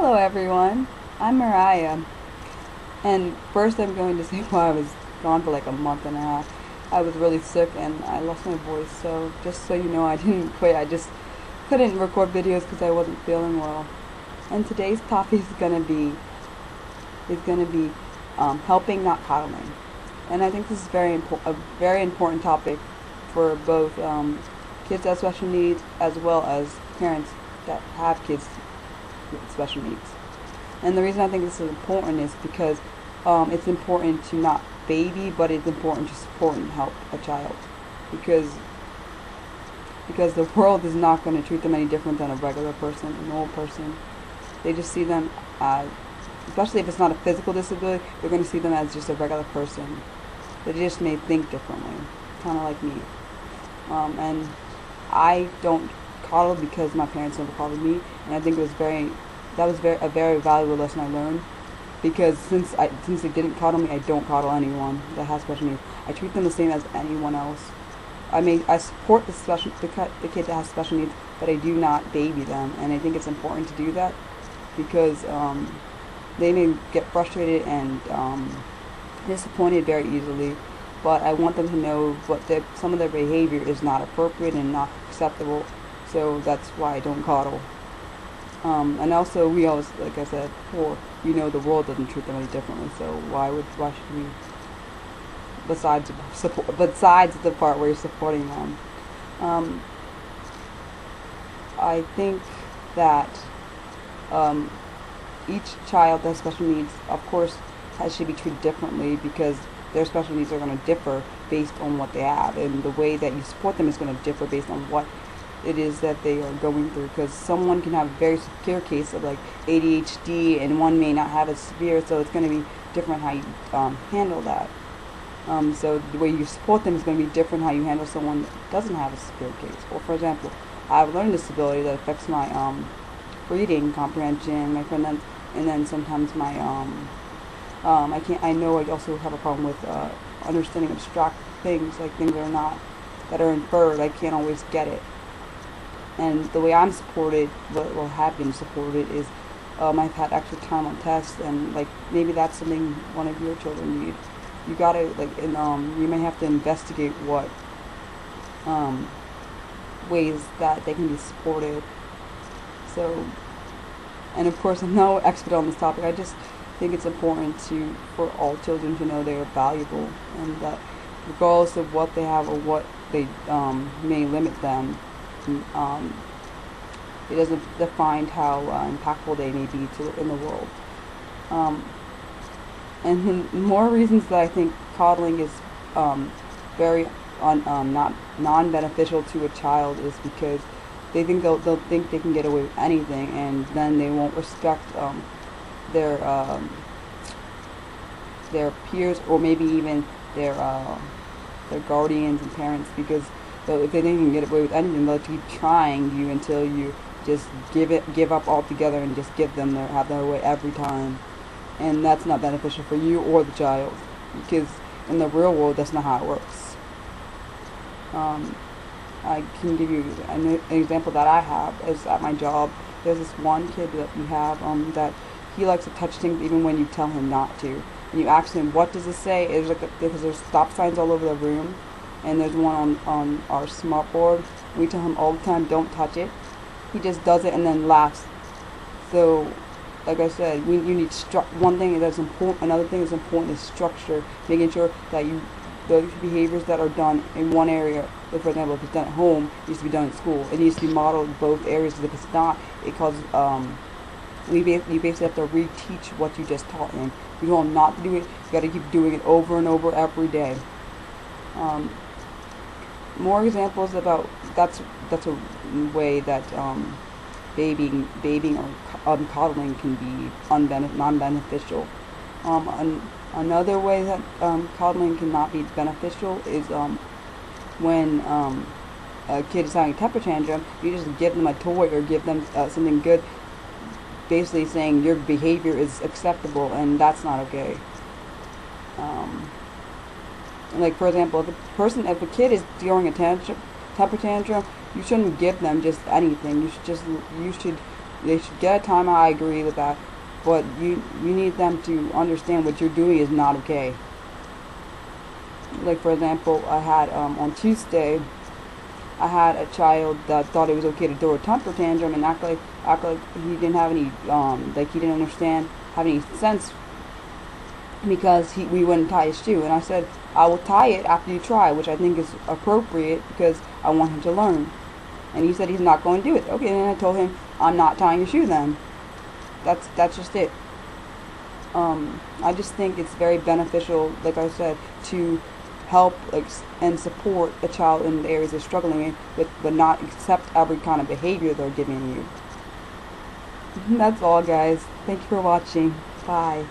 Hello everyone, I'm Mariah, and first I'm going to say why I was gone for like a month and a half. I was really sick and I lost my voice, so just so you know, I didn't quit. I just couldn't record videos because I wasn't feeling well. And today's topic is gonna be helping, not coddling. And I think this is a very important topic for both kids that have special needs as well as parents that have kids with special needs. And the reason I think this is important is because it's important to not baby, but it's important to support and help a child, because the world is not going to treat them any different than a regular person, a normal person. They just see them as, especially if it's not a physical disability, they're going to see them as just a regular person. They just may think differently, kind of like me. And I don't coddle because my parents never coddled me, and I think that was a very valuable lesson I learned. Because since they didn't coddle me, I don't coddle anyone that has special needs. I treat them the same as anyone else. I support the kid that has special needs, but I do not baby them, and I think it's important to do that because they may get frustrated and disappointed very easily. But I want them to know some of their behavior is not appropriate and not acceptable. So that's why I don't coddle. And also, we always, like I said before, the world doesn't treat them any differently. So why should we? Besides the part where you're supporting them, I think that each child that has special needs, of course, should be treated differently because their special needs are going to differ based on what they have, and the way that you support them is going to differ based on what it is that they are going through, because someone can have a very severe case of like ADHD and one may not have it severe, so it's going to be different how you handle that. So the way you support them is going to be different how you handle someone that doesn't have a severe case. Well, for example, I have a learning disability that affects my reading comprehension, and then sometimes my I know I also have a problem with understanding abstract things, like things that are inferred. I can't always get it. And the way I'm supported, have been supported, is I've had extra time on tests, and like maybe that's something one of your children need. You gotta you may have to investigate what ways that they can be supported. So, and of course, I'm no expert on this topic. I just think it's important for all children to know they are valuable, and that regardless of what they have or what they may limit them, it doesn't define how impactful they may be in the world. And more reasons that I think coddling is very not non-beneficial to a child is because they'll think they can get away with anything, and then they won't respect their peers, or maybe even their guardians and parents, because if they think they can get away with anything, they'll keep trying you until you just give up altogether and just have their way every time. And that's not beneficial for you or the child, because in the real world that's not how it works. I can give you an example that I have is at my job. There's this one kid that we have that he likes to touch things even when you tell him not to. And you ask him, what does this say? Because there's stop signs all over the room, and there's one on our smart board. We tell him all the time, don't touch it. He just does it and then laughs. So, like I said, you need one thing that's important. Another thing that's important is structure, making sure that the behaviors that are done in one area, like for example, if it's done at home, it needs to be done at school. It needs to be modeled in both areas. Because if it's not, it causes you basically have to reteach what you just taught him. You told him not to do it. You got to keep doing it over and over every day. More examples about that's a way that babying or coddling can be non-beneficial. Another way that coddling cannot be beneficial is when a kid is having a temper tantrum. You just give them a toy or give them something good, basically saying your behavior is acceptable, and that's not okay. Like for example, if a kid is throwing a temper tantrum, you shouldn't give them just anything. You should They should get a timeout. I agree with that, but you need them to understand what you're doing is not okay. Like for example, I had on Tuesday, I had a child that thought it was okay to throw a temper tantrum and act like he didn't have any like he didn't understand have any sense because we wouldn't tie his shoe. And I said, I will tie it after you try, which I think is appropriate because I want him to learn. And he said he's not going to do it. Okay, and then I told him, I'm not tying your shoe then. That's just it. I just think it's very beneficial, like I said, to help and support a child in the areas they're struggling with, but not accept every kind of behavior they're giving you. That's all, guys. Thank you for watching. Bye.